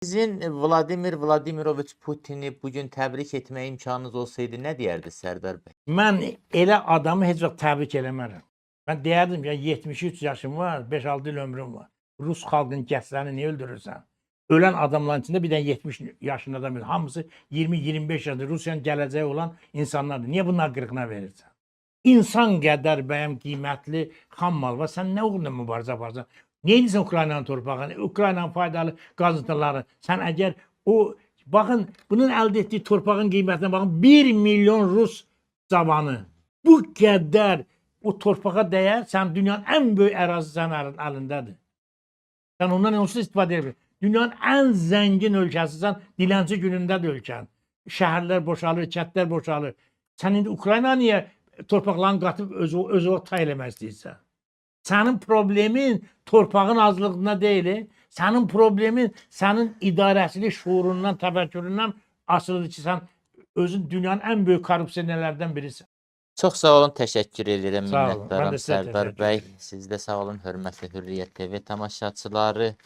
Sizin Vladimir Vladimiroviç Putini bugün təbrik etmə imkanınız olsaydı nə deyərdi Sərdar bəy? Mən elə adamı heç vaxt təbrik eləmərəm. Mən deyərdim ya 73 yaşım var, 5-6 il ömrüm var. Rus xalqının gənclərini niyə öldürürsən? Ölən adamların içində bir dənə 70 yaşında adam var. Hamısı 20-25 yaşında Rusiyanın gələcəyi olan insanlardır. Niyə bunlar qırğına verirsən? İnsan qədər bəyəm qiymətli xam mal var. Sən nə uğrunda mübarizə aparırsan? Niyə edirsən Ukraynanın torpağını, Ukraynanın faydalı qazıntıları? Sən əgər o, baxın, bunun əldə etdiyi torpağın qiymətinə baxın, 1 milyon Rus cavanı bu qədər o torpağa dəyər, sən dünyanın ən böyük ərazisi sənin əlindədir. Sən ondan onsuz istifadə edir. Dünyanın ən zəngin ölkəsisən, dilənçi günündədir ölkən. Şəhərlər boşalır, kəndlər boşalır. Sən indi Ukrayna niyə torpaqlarını qatıb özü tay eləmək istəyirsən? Sənin problemin torpağın azlığına deyil, sənin problemin sənin idarəçilik şuurundan, təfəkküründən asılıdır ki, sən özün dünyanın ən böyük korrupsiyanerlərdən birisən. Çox sağ olun, təşəkkür edirəm, Sağ olun, mən minnətdaram də sizə Sərdar təşəkkür bəy. edirəm. Siz də sağ olun, hörmətli Hürriyyət TV tamaşaçıları.